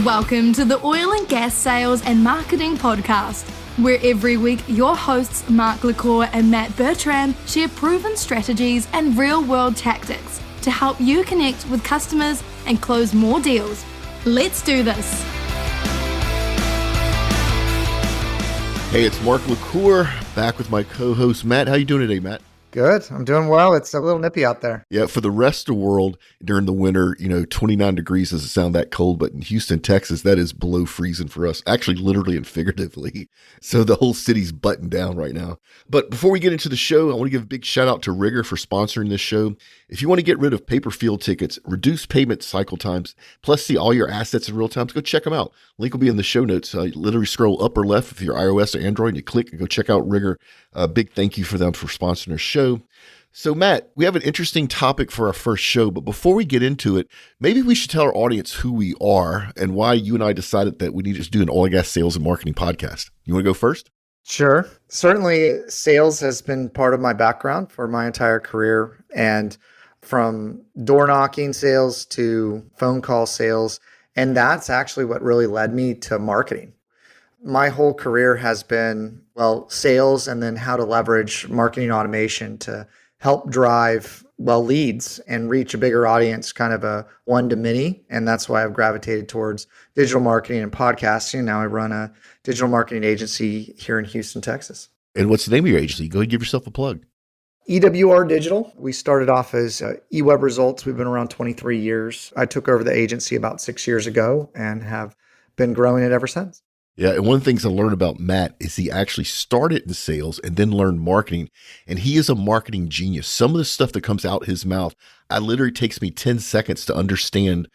Welcome to the Oil and Gas Sales and Marketing Podcast, where every week your hosts Mark LaCour and Matt Bertram share proven strategies and real-world tactics to help you connect with customers and close more deals. Let's do this. Hey, it's Mark LaCour back with my co-host Matt. How you doing today, Matt? Good. I'm doing well. It's a little nippy out there. Yeah, for the rest of the world during the winter, 29 degrees doesn't sound that cold, but in Houston, Texas, that is below freezing for us, actually literally and figuratively. So the whole city's buttoned down right now. But before we get into the show, I want to give a big shout out to Rigger for sponsoring this show. If you want to get rid of paper field tickets, reduce payment cycle times, plus see all your assets in real time, go check them out. Link will be in the show notes. Literally scroll up or left if you're iOS or Android, and you click and go check out Rigger. Big thank you for them for sponsoring our show. So Matt, we have an interesting topic for our first show, but before we get into it, maybe we should tell our audience who we are and why you and I decided that we need to do an oil and gas sales and marketing podcast. You want to go first? Sure. Certainly, sales has been part of my background for my entire career, and from door knocking sales to phone call sales. And that's actually what really led me to marketing. My whole career has been, sales and then how to leverage marketing automation to help drive, leads and reach a bigger audience, kind of a one to many. And that's why I've gravitated towards digital marketing and podcasting. Now I run a digital marketing agency here in Houston, Texas. And what's the name of your agency? Go ahead and give yourself a plug. EWR Digital. We started off as eWeb Results. We've been around 23 years. I took over the agency about 6 years ago and have been growing it ever since. Yeah, and one of the things I learned about Matt is he actually started in sales and then learned marketing, and he is a marketing genius. Some of the stuff that comes out his mouth, it literally takes me 10 seconds to understand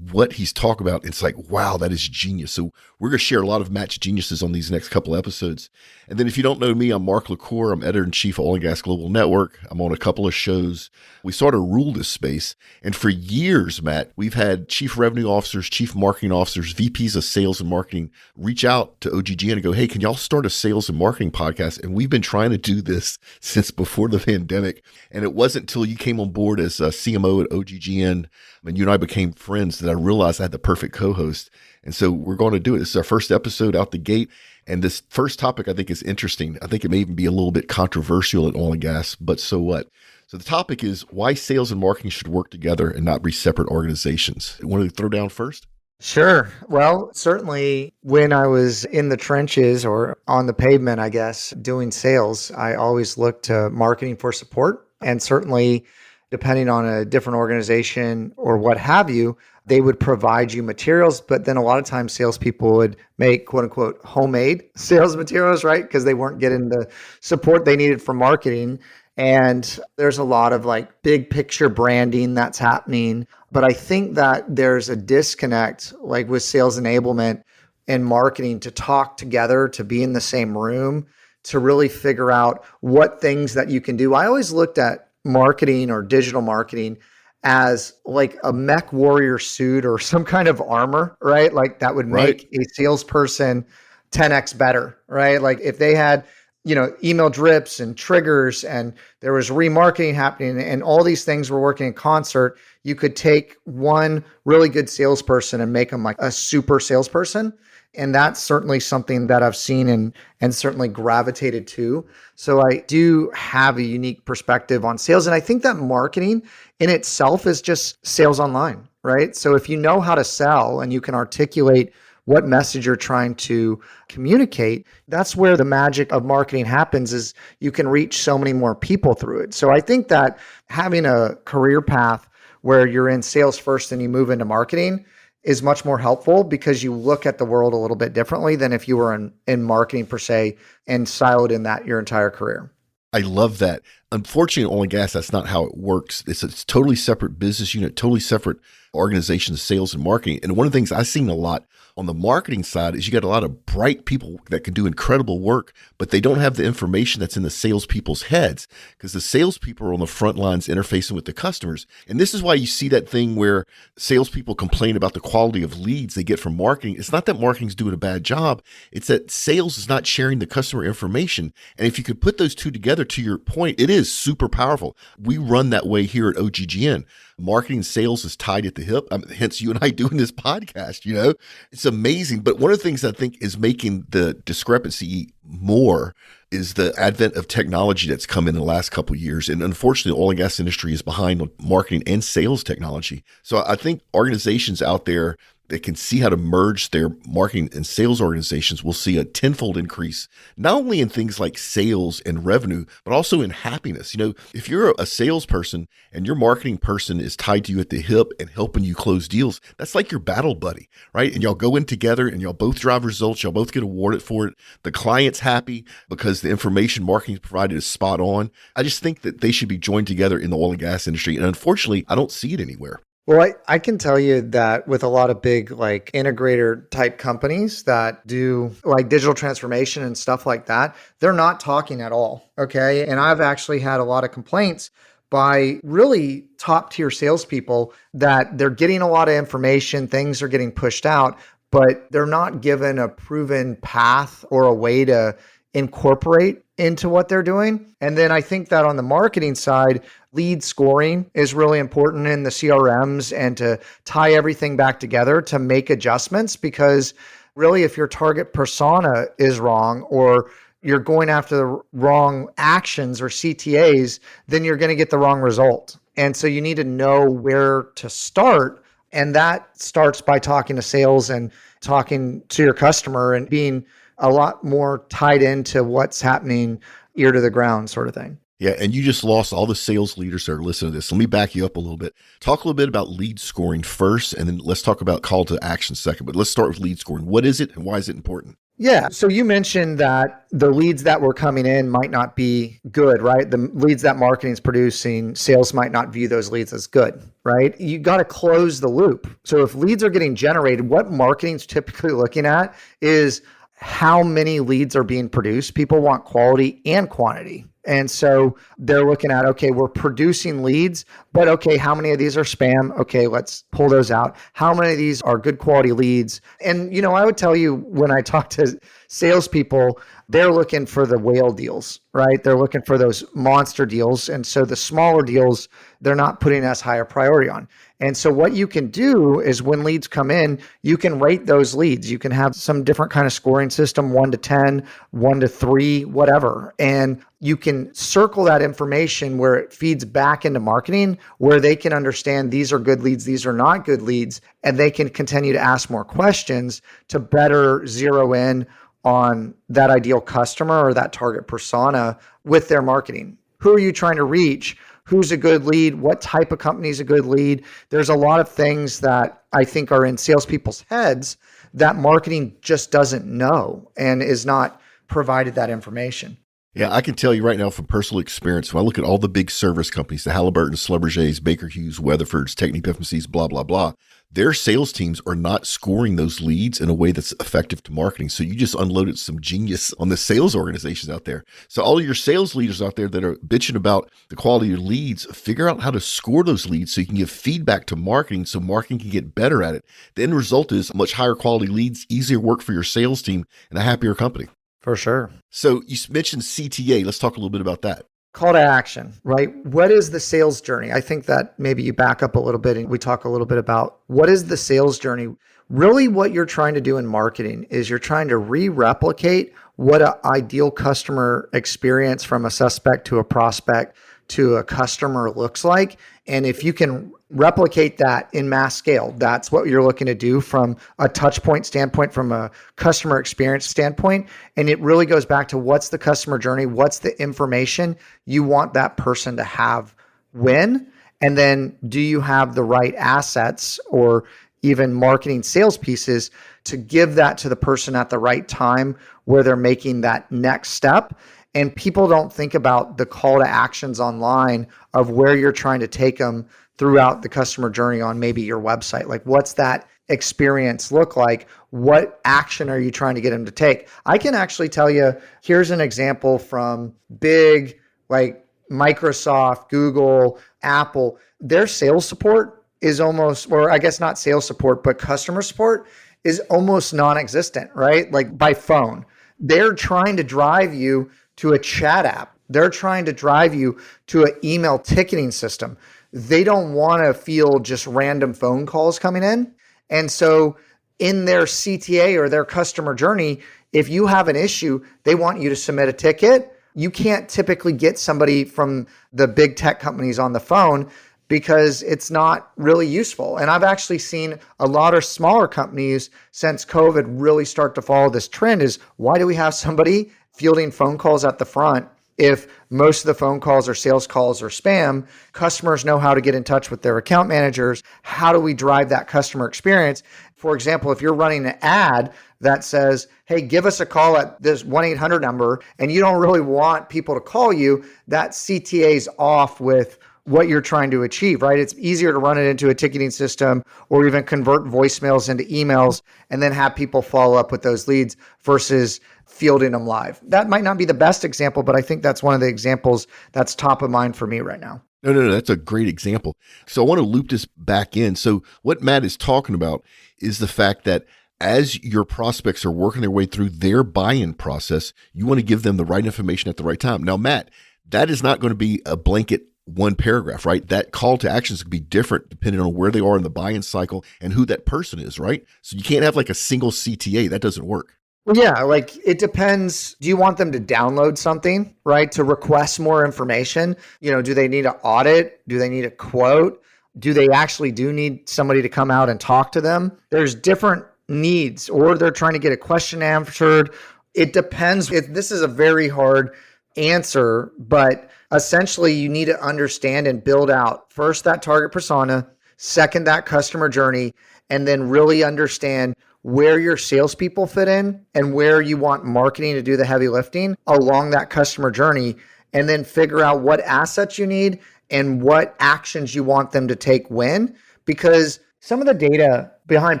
what he's talking about. It's like, wow, that is genius. So we're going to share a lot of Matt's geniuses on these next couple episodes. And then if you don't know me, I'm Mark LaCour. I'm editor-in-chief of Oil and Gas Global Network. I'm on a couple of shows. We sort of rule this space. And for years, Matt, we've had chief revenue officers, chief marketing officers, VPs of sales and marketing reach out to OGGN and go, hey, can y'all start a sales and marketing podcast? And we've been trying to do this since before the pandemic. And it wasn't until you came on board as a CMO at OGGN and you and I became friends that I realized I had the perfect co-host. And so we're going to do it. This is our first episode out the gate. And this first topic I think is interesting. I think it may even be a little bit controversial in oil and gas, but so what? So the topic is why sales and marketing should work together and not be separate organizations. You want to throw down first? Sure. Well, certainly when I was in the trenches or on the pavement, I guess, doing sales, I always looked to marketing for support. And certainly, depending on a different organization or what have you, they would provide you materials. But then a lot of times salespeople would make quote unquote homemade sales materials, right? Because they weren't getting the support they needed for marketing. And there's a lot of big picture branding that's happening. But I think that there's a disconnect with sales enablement and marketing to talk together, to be in the same room, to really figure out what things that you can do. I always looked at marketing or digital marketing as a mech warrior suit or some kind of armor, right? That would make a salesperson 10x better, right? If they had, email drips and triggers and there was remarketing happening and all these things were working in concert, you could take one really good salesperson and make them a super salesperson. And that's certainly something that I've seen and certainly gravitated to. So I do have a unique perspective on sales. And I think that marketing in itself is just sales online, right? So if you know how to sell and you can articulate what message you're trying to communicate, that's where the magic of marketing happens, is you can reach so many more people through it. So I think that having a career path where you're in sales first and you move into marketing is much more helpful because you look at the world a little bit differently than if you were in marketing per se and siloed in that your entire career. I love that. Unfortunately, oil and gas, that's not how it works. It's a totally separate business unit, totally separate organization, sales and marketing. And one of the things I've seen a lot on the marketing side is you got a lot of bright people that can do incredible work, but they don't have the information that's in the salespeople's heads because the salespeople are on the front lines interfacing with the customers. And this is why you see that thing where salespeople complain about the quality of leads they get from marketing. It's not that marketing's doing a bad job. It's that sales is not sharing the customer information. And if you could put those two together, to your point, it is super powerful. We run that way here at OGGN. marketing and sales is tied at the hip. Hence you and I doing this podcast, it's amazing. But one of the things I think is making the discrepancy more is the advent of technology that's come in the last couple of years. And unfortunately, the oil and gas industry is behind on marketing and sales technology. So I think organizations out there that can see how to merge their marketing and sales organizations will see a tenfold increase, not only in things like sales and revenue, but also in happiness. If you're a salesperson and your marketing person is tied to you at the hip and helping you close deals, that's like your battle buddy, right? And y'all go in together and y'all both drive results. Y'all both get awarded for it. The client's happy because the information marketing provided is spot on. I just think that they should be joined together in the oil and gas industry. And unfortunately, I don't see it anywhere. Well, I can tell you that with a lot of big like integrator type companies that do like digital transformation and stuff like that, they're not talking at all. Okay. And I've actually had a lot of complaints by really top tier salespeople that they're getting a lot of information, things are getting pushed out, but they're not given a proven path or a way to incorporate into what they're doing. And then I think that on the marketing side, lead scoring is really important in the CRMs and to tie everything back together to make adjustments, because really if your target persona is wrong or you're going after the wrong actions or CTAs, then you're going to get the wrong result. And so you need to know where to start. And that starts by talking to sales and talking to your customer and being a lot more tied into what's happening ear to the ground sort of thing. Yeah, and you just lost all the sales leaders that are listening to this. Let me back you up a little bit. Talk a little bit about lead scoring first, and then let's talk about call to action second. But let's start with lead scoring. What is it and why is it important? Yeah. So you mentioned that the leads that were coming in might not be good, right? The leads that marketing is producing, sales might not view those leads as good, right? You got to close the loop. So if leads are getting generated, what marketing's typically looking at is how many leads are being produced. People want quality and quantity. And so they're looking at, okay, we're producing leads, but okay, how many of these are spam? Okay, let's pull those out. How many of these are good quality leads? And, I would tell you when I talk to salespeople, they're looking for the whale deals, right? They're looking for those monster deals. And so the smaller deals, they're not putting as high a priority on. And so what you can do is when leads come in, you can rate those leads. You can have some different kind of scoring system, 1 to 10, 1 to 3, whatever. And you can circle that information where it feeds back into marketing, where they can understand these are good leads, these are not good leads, and they can continue to ask more questions to better zero in on that ideal customer or that target persona with their marketing. Who are you trying to reach? Who's a good lead? What type of company is a good lead? There's a lot of things that I think are in salespeople's heads that marketing just doesn't know and is not provided that information. Yeah, I can tell you right now from personal experience, when I look at all the big service companies, the Halliburton's, Schlumberger's, Baker Hughes, Weatherford's, Technip FMC's, blah, blah, blah, their sales teams are not scoring those leads in a way that's effective to marketing. So you just unloaded some genius on the sales organizations out there. So all of your sales leaders out there that are bitching about the quality of your leads, figure out how to score those leads so you can give feedback to marketing so marketing can get better at it. The end result is much higher quality leads, easier work for your sales team, and a happier company. For sure. So you mentioned CTA. Let's talk a little bit about that. Call to action, right? What is the sales journey? I think that maybe you back up a little bit and we talk a little bit about what is the sales journey. Really what you're trying to do in marketing is you're trying to replicate what an ideal customer experience from a suspect to a prospect to a customer looks like. And if you can replicate that in mass scale, that's what you're looking to do from a touch point standpoint, from a customer experience standpoint. And it really goes back to what's the customer journey? What's the information you want that person to have when? And then do you have the right assets or even marketing sales pieces to give that to the person at the right time where they're making that next step? And people don't think about the call to actions online of where you're trying to take them throughout the customer journey on maybe your website. Like, what's that experience look like? What action are you trying to get them to take? I can actually tell you, here's an example from big, like Microsoft, Google, Apple. Their sales support is almost, or I guess not sales support, but customer support is almost non-existent, right? Like by phone. They're trying to drive you to a chat app. They're trying to drive you to an email ticketing system. they don't want to field just random phone calls coming in. And so in their CTA or their customer journey, if you have an issue, they want you to submit a ticket. You can't typically get somebody from the big tech companies on the phone because it's not really useful. And I've actually seen a lot of smaller companies since COVID really start to follow this trend is why do we have somebody fielding phone calls at the front if most of the phone calls or sales calls are spam? Customers know how to get in touch with their account managers. How do we drive that customer experience? For example, if you're running an ad that says, hey, give us a call at this 1-800 number, and you don't really want people to call you, that CTA's off with what you're trying to achieve, right? It's easier to run it into a ticketing system or even convert voicemails into emails and then have people follow up with those leads versus fielding them live. That might not be the best example, but I think that's one of the examples that's top of mind for me right now. No, that's a great example. So I want to loop this back in. So what Matt is talking about is the fact that as your prospects are working their way through their buy-in process, you want to give them the right information at the right time. Now, Matt, that is not going to be a blanket one paragraph, right? That call to actions could be different depending on where they are in the buy-in cycle and who that person is, right? So you can't have like a single CTA. That doesn't work. Yeah, like it depends. Do you want them to download something, right? To request more information? Do they need an audit? Do they need a quote? Do they actually need somebody to come out and talk to them? There's different needs, or they're trying to get a question answered. It depends. This is a very hard answer, but essentially you need to understand and build out first that target persona, second that customer journey, and then really understand where your salespeople fit in and where you want marketing to do the heavy lifting along that customer journey, and then figure out what assets you need and what actions you want them to take when. Because some of the data behind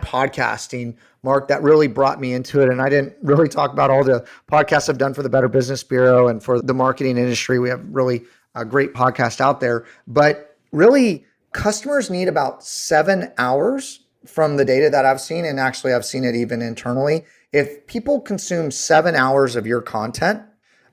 podcasting, Mark, that really brought me into it. And I didn't really talk about all the podcasts I've done for the Better Business Bureau and for the marketing industry. We have really a great podcast out there. But really, customers need about 7 hours from the data that I've seen. And actually, I've seen it even internally. If people consume 7 hours of your content,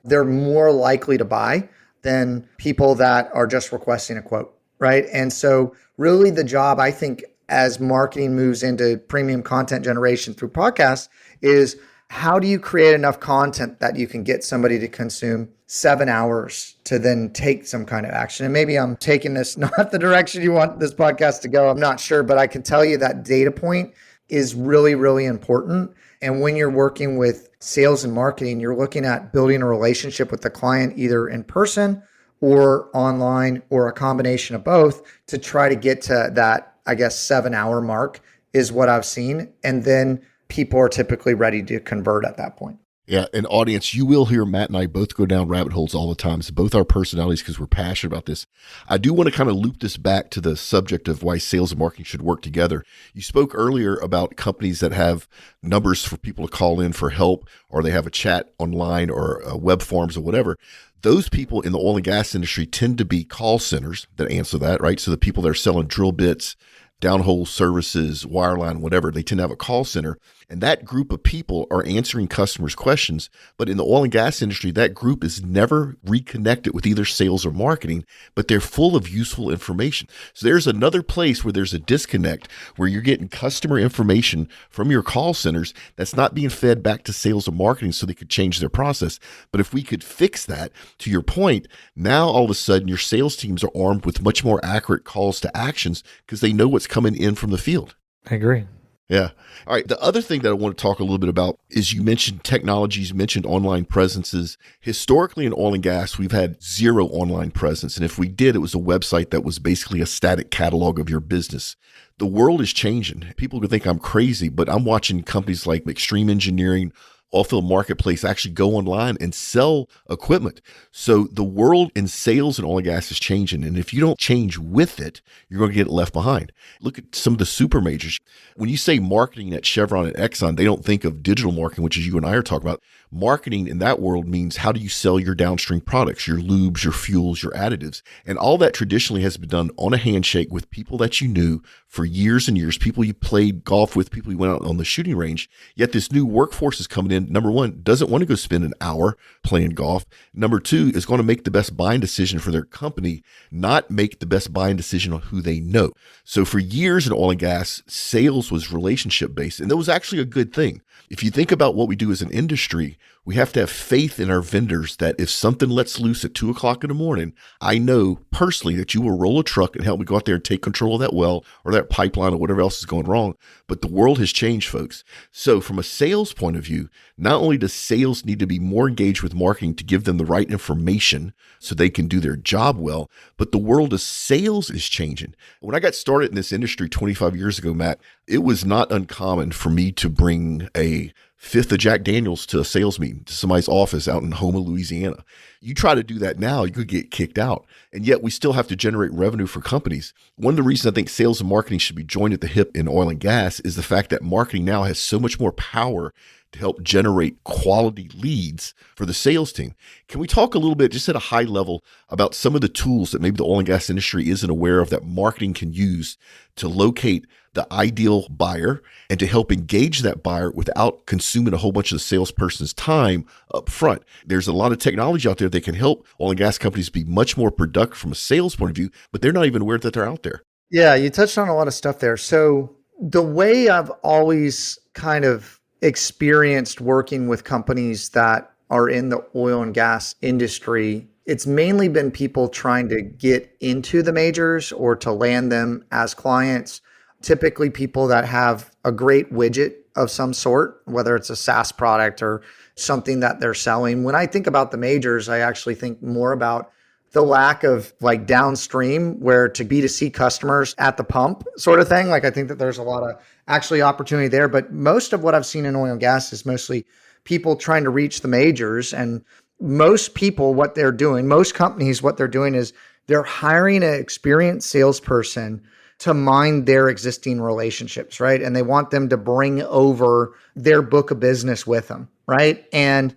they're more likely to buy than people that are just requesting a quote, right? And so really the job, I think, as marketing moves into premium content generation through podcasts is how do you create enough content that you can get somebody to consume 7 hours to then take some kind of action? And maybe I'm taking this not the direction you want this podcast to go. I'm not sure, but I can tell you that data point is really, really important. And when you're working with sales and marketing, you're looking at building a relationship with the client, either in person or online or a combination of both, to try to get to that, 7-hour mark is what I've seen. And then people are typically ready to convert at that point. Yeah, and audience, you will hear Matt and I both go down rabbit holes all the time. It's both our personalities because we're passionate about this. I do want to kind of loop this back to the subject of why sales and marketing should work together. You spoke earlier about companies that have numbers for people to call in for help, or they have a chat online or web forms or whatever. Those people in the oil and gas industry tend to be call centers that answer that, right? So the people that are selling drill bits, downhole services, wireline, whatever, they tend to have a call center. And that group of people are answering customers' questions. But in the oil and gas industry, that group is never reconnected with either sales or marketing, but they're full of useful information. So there's another place where there's a disconnect where you're getting customer information from your call centers that's not being fed back to sales or marketing so they could change their process. But if we could fix that, to your point, now all of a sudden your sales teams are armed with much more accurate calls to actions because they know what's coming in from the field. I agree. Yeah. All right. The other thing that I want to talk a little bit about is you mentioned technologies, you mentioned online presences. Historically in oil and gas, we've had zero online presence. And if we did, it was a website that was basically a static catalog of your business. The world is changing. People could think I'm crazy, but I'm watching companies like Extreme Engineering, Oilfield Marketplace actually go online and sell equipment. So the world in sales and oil and gas is changing. And if you don't change with it, you're going to get left behind. Look at some of the super majors. When you say marketing at Chevron and Exxon, they don't think of digital marketing, which is you and I are talking about. Marketing in that world means how do you sell your downstream products, your lubes, your fuels, your additives. And all that traditionally has been done on a handshake with people that you knew for years and years, people you played golf with, people you went out on the shooting range. Yet this new workforce is coming in salesman, number one, doesn't want to go spend an hour playing golf. Number two, is going to make the best buying decision for their company, not make the best buying decision on who they know. So for years in oil and gas, sales was relationship based, and that was actually a good thing. If you think about what we do as an industry, we have to have faith in our vendors that if something lets loose at 2:00 in the morning, I know personally that you will roll a truck and help me go out there and take control of that well or that pipeline or whatever else is going wrong. But the world has changed, folks. So from a sales point of view, not only does sales need to be more engaged with marketing to give them the right information so they can do their job well, but the world of sales is changing. When I got started in this industry 25 years ago, Matt, it was not uncommon for me to bring a fifth of Jack Daniels to a sales meeting, to somebody's office out in Houma, Louisiana. You try to do that now, you could get kicked out. And yet we still have to generate revenue for companies. One of the reasons I think sales and marketing should be joined at the hip in oil and gas is the fact that marketing now has so much more power to help generate quality leads for the sales team. Can we talk a little bit, just at a high level, about some of the tools that maybe the oil and gas industry isn't aware of that marketing can use to locate the ideal buyer and to help engage that buyer without consuming a whole bunch of the salesperson's time up front? There's a lot of technology out there that can help oil and gas companies be much more productive from a sales point of view, but they're not even aware that they're out there. Yeah, you touched on a lot of stuff there. So the way I've always kind of experienced working with companies that are in the oil and gas industry, it's mainly been people trying to get into the majors or to land them as clients. Typically people that have a great widget of some sort, whether it's a SaaS product or something that they're selling. When I think about the majors, I actually think more about the lack of like downstream, where to B2C customers at the pump sort of thing. Like I think that there's a lot of actually opportunity there, but most of what I've seen in oil and gas is mostly people trying to reach the majors. And most people, what they're doing, most companies, what they're doing is they're hiring an experienced salesperson to mine their existing relationships, right? And they want them to bring over their book of business with them, right? And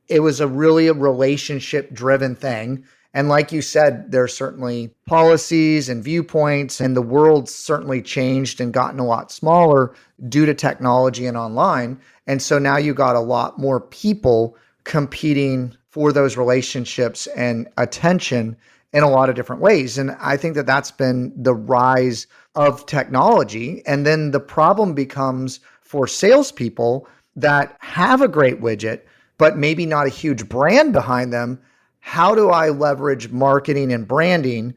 it was a relationship driven thing. And like you said, there's certainly policies and viewpoints, and the world's certainly changed and gotten a lot smaller due to technology and online. And so now you got a lot more people competing for those relationships and attention in a lot of different ways. And I think that that's been the rise of technology. And then the problem becomes for salespeople that have a great widget, but maybe not a huge brand behind them. How do I leverage marketing and branding?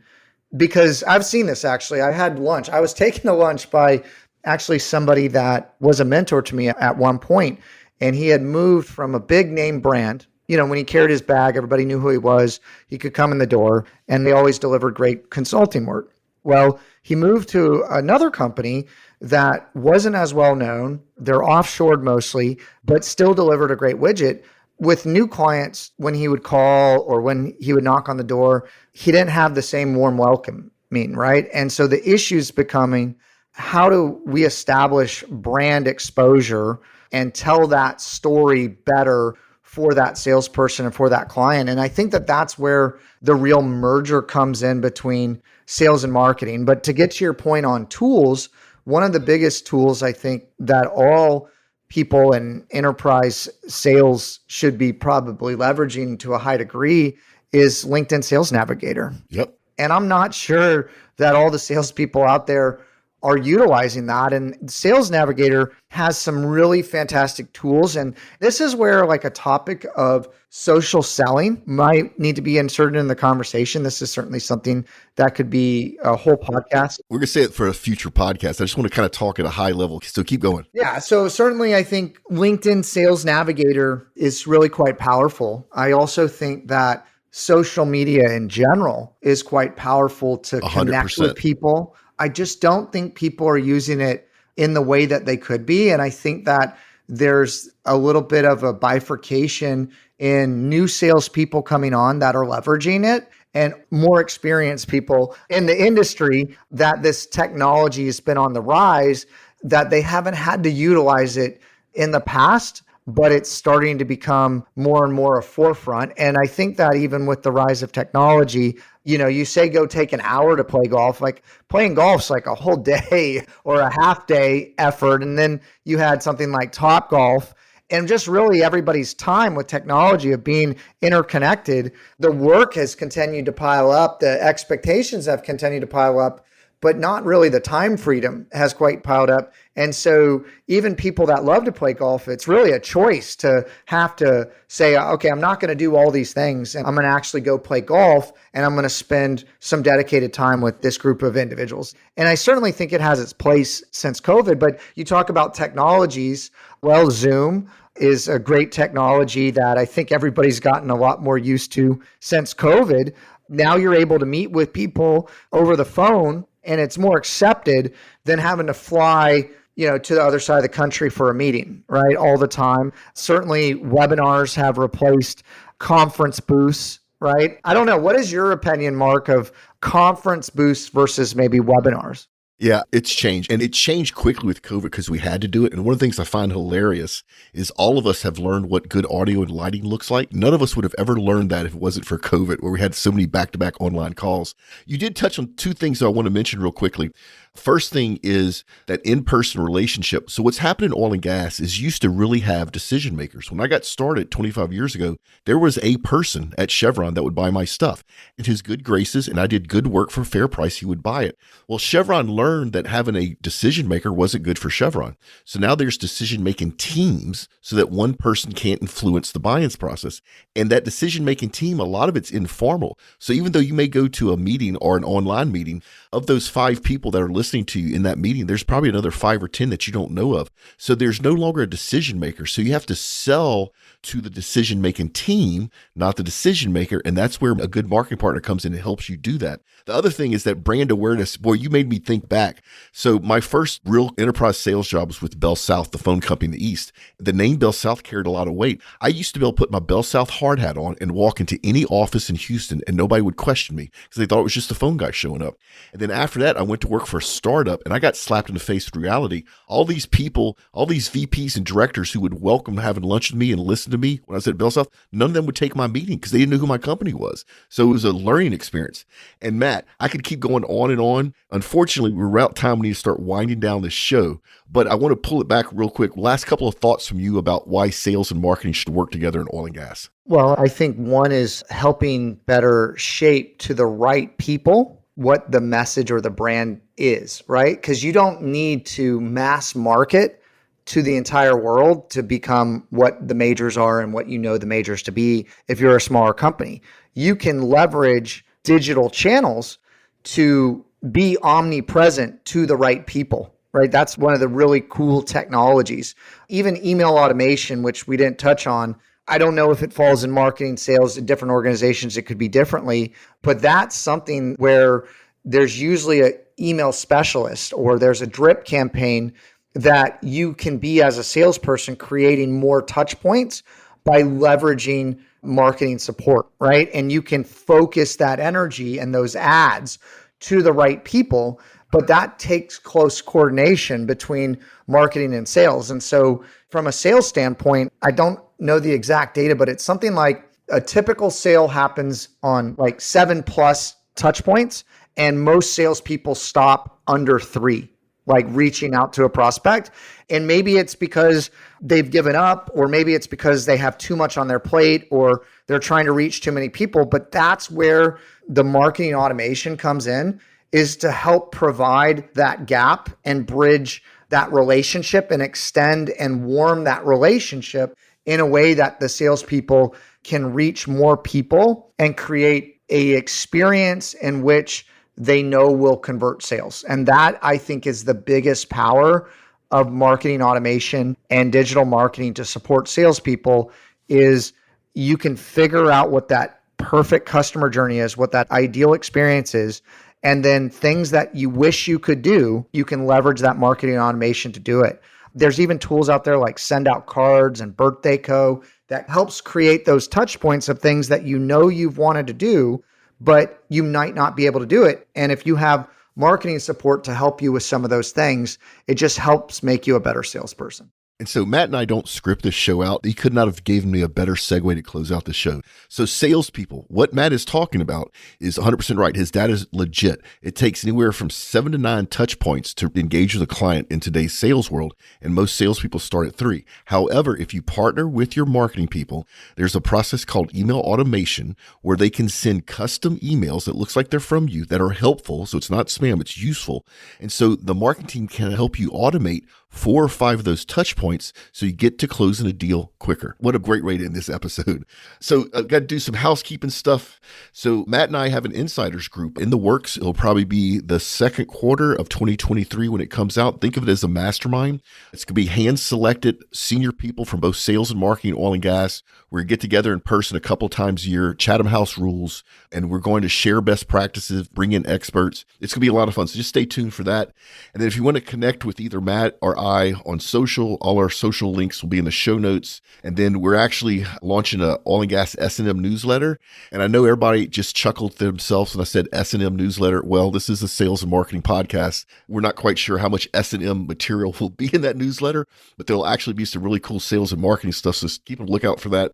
Because I've seen this actually. I had lunch. I was taken to lunch by actually somebody that was a mentor to me at one point, and he had moved from a big name brand. You know, when he carried his bag, everybody knew who he was. He could come in the door, and they always delivered great consulting work. Well, he moved to another company that wasn't as well known. They're offshored mostly, but still delivered a great widget. With new clients, when he would call or when he would knock on the door, he didn't have the same warm welcoming, right? And so the issue's becoming, how do we establish brand exposure and tell that story better for that salesperson and for that client? And I think that that's where the real merger comes in between sales and marketing. But to get to your point on tools, one of the biggest tools I think that all people in enterprise sales should be probably leveraging to a high degree is LinkedIn Sales Navigator. Yep. And I'm not sure that all the salespeople out there are utilizing that. And Sales Navigator has some really fantastic tools. And this is where like a topic of social selling might need to be inserted in the conversation. This is certainly something that could be a whole podcast. We're going to say it for a future podcast. I just want to kind of talk at a high level. So keep going. Yeah. So certainly I think LinkedIn Sales Navigator is really quite powerful. I also think that social media in general is quite powerful to 100%. Connect with people. I just don't think people are using it in the way that they could be. And I think that there's a little bit of a bifurcation in new salespeople coming on that are leveraging it, and more experienced people in the industry that this technology has been on the rise, that they haven't had to utilize it in the past, but it's starting to become more and more a forefront. And I think that even with the rise of technology, you know, you say go take an hour to play golf, like playing golf's like a whole day or a half day effort. And then you had something like Top Golf, and just really everybody's time with technology of being interconnected, the work has continued to pile up, the expectations have continued to pile up, but not really the time freedom has quite piled up. And so even people that love to play golf, it's really a choice to have to say, okay, I'm not going to do all these things, and I'm going to actually go play golf, and I'm going to spend some dedicated time with this group of individuals. And I certainly think it has its place since COVID, but you talk about technologies. Well, Zoom is a great technology that I think everybody's gotten a lot more used to since COVID. Now you're able to meet with people over the phone, and it's more accepted than having to fly, to the other side of the country for a meeting, right? All the time. Certainly webinars have replaced conference booths, right? I don't know. What is your opinion, Mark, of conference booths versus maybe webinars? Yeah, it's changed. And it changed quickly with COVID because we had to do it. And one of the things I find hilarious is all of us have learned what good audio and lighting looks like. None of us would have ever learned that if it wasn't for COVID, where we had so many back-to-back online calls. You did touch on two things I want to mention real quickly. First thing is that in-person relationship. So what's happened in oil and gas is used to really have decision makers. When I got started 25 years ago, there was a person at Chevron that would buy my stuff. In his good graces, and I did good work for a fair price, he would buy it. Well, Chevron learned that having a decision maker wasn't good for Chevron. So now there's decision-making teams so that one person can't influence the buy-ins process. And that decision-making team, a lot of it's informal. So even though you may go to a meeting or an online meeting, of those 5 people that are listening to you in that meeting, there's probably another 5 or 10 that you don't know of. So there's no longer a decision maker. So you have to sell to the decision-making team, not the decision maker. And that's where a good marketing partner comes in and helps you do that. The other thing is that brand awareness. Boy, you made me think back. So my first real enterprise sales job was with Bell South, the phone company in the East. The name Bell South carried a lot of weight. I used to be able to put my Bell South hard hat on and walk into any office in Houston and nobody would question me because they thought it was just a phone guy showing up. And then after that, I went to work for a startup and I got slapped in the face with reality. All these people, all these VPs and directors who would welcome having lunch with me and listen to me when I was at Bell South, none of them would take my meeting because they didn't know who my company was. So it was a learning experience. And Matt, I could keep going on and on. Unfortunately, we're out time. We need to start winding down this show, but I want to pull it back real quick. Last couple of thoughts from you about why sales and marketing should work together in oil and gas. Well, I think one is helping better shape to the right people what the message or the brand is, right? Because you don't need to mass market to the entire world to become what the majors are and what the majors to be if you're a smaller company. You can leverage digital channels to be omnipresent to the right people, right? That's one of the really cool technologies. Even email automation, which we didn't touch on, I don't know if it falls in marketing, sales, in different organizations, it could be differently, but that's something where there's usually an email specialist or there's a drip campaign that you can be as a salesperson creating more touch points by leveraging marketing support, right? And you can focus that energy and those ads to the right people, but that takes close coordination between marketing and sales. And so from a sales standpoint, I don't know the exact data, but it's something like a typical sale happens on like 7+ touch points, and most salespeople stop under 3, like reaching out to a prospect. And maybe it's because they've given up, or maybe it's because they have too much on their plate, or they're trying to reach too many people. But that's where the marketing automation comes in, is to help provide that gap and bridge that relationship and extend and warm that relationship in a way that the salespeople can reach more people and create a experience in which they know will convert sales. And that, I think, is the biggest power of marketing automation and digital marketing to support salespeople, is you can figure out what that perfect customer journey is, what that ideal experience is, and then things that you wish you could do, you can leverage that marketing automation to do it. There's even tools out there like Send Out Cards and Birthday Co. that helps create those touch points of things that you've wanted to do, but you might not be able to do it. And if you have marketing support to help you with some of those things, it just helps make you a better salesperson. And so Matt and I don't script this show out. He could not have given me a better segue to close out the show. So salespeople, what Matt is talking about is 100% right. His data is legit. It takes anywhere from 7 to 9 touch points to engage with a client in today's sales world. And most salespeople start at 3. However, if you partner with your marketing people, there's a process called email automation where they can send custom emails that looks like they're from you that are helpful. So it's not spam, it's useful. And so the marketing team can help you automate 4 or 5 of those touch points so you get to closing a deal quicker. What a great way to end this episode. So I've got to do some housekeeping stuff. So Matt and I have an insiders group in the works. It'll probably be the second quarter of 2023 when it comes out. Think of it as a mastermind. It's going to be hand-selected senior people from both sales and marketing, oil and gas. We're going to get together in person a couple times a year, Chatham House rules, and we're going to share best practices, bring in experts. It's going to be a lot of fun. So just stay tuned for that. And then if you want to connect with either Matt or I on social, all our social links will be in the show notes. And then we're actually launching a oil and gas S&M newsletter. And I know everybody just chuckled to themselves when I said S&M newsletter. Well, this is a sales and marketing podcast. We're not quite sure how much S&M material will be in that newsletter, but there'll actually be some really cool sales and marketing stuff. So keep a lookout for that.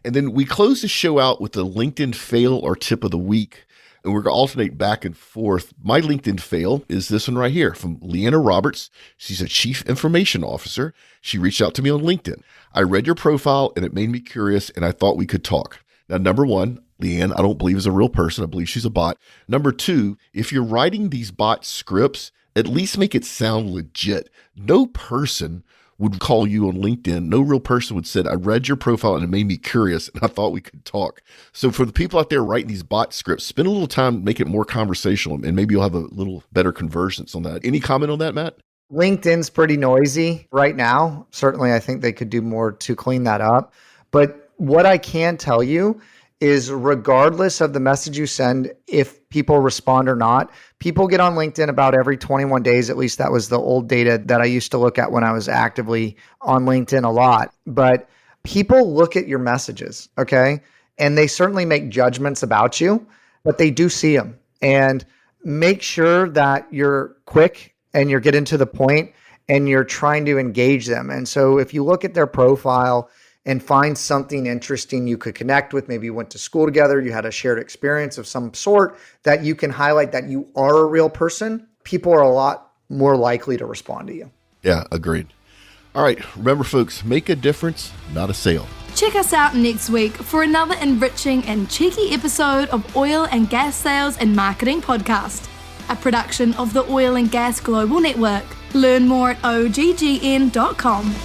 And then we close the show out with the LinkedIn fail or tip of the week. And we're going to alternate back and forth. My LinkedIn fail is this one right here from Leanna Roberts. She's a chief information officer. She reached out to me on LinkedIn. I read your profile and it made me curious and I thought we could talk. Now, number one, Leanne, I don't believe is a real person. I believe she's a bot. Number two, if you're writing these bot scripts, at least make it sound legit. No person would call you on LinkedIn. No real person would say, I read your profile and it made me curious and I thought we could talk. So for the people out there writing these bot scripts, spend a little time, make it more conversational, and maybe you'll have a little better convergence on that. Any comment on that, Matt? LinkedIn's pretty noisy right now. Certainly, I think they could do more to clean that up. But what I can tell you is regardless of the message you send, if people respond or not, people get on LinkedIn about every 21 days. At least that was the old data that I used to look at when I was actively on LinkedIn a lot. But people look at your messages, okay? And they certainly make judgments about you, but they do see them. And make sure that you're quick and you're getting to the point and you're trying to engage them. And so if you look at their profile and find something interesting you could connect with, maybe you went to school together, you had a shared experience of some sort that you can highlight that you are a real person, people are a lot more likely to respond to you. Yeah, agreed. All right, remember folks, make a difference, not a sale. Check us out next week for another enriching and cheeky episode of Oil and Gas Sales and Marketing Podcast, a production of the Oil and Gas Global Network. Learn more at OGGN.com.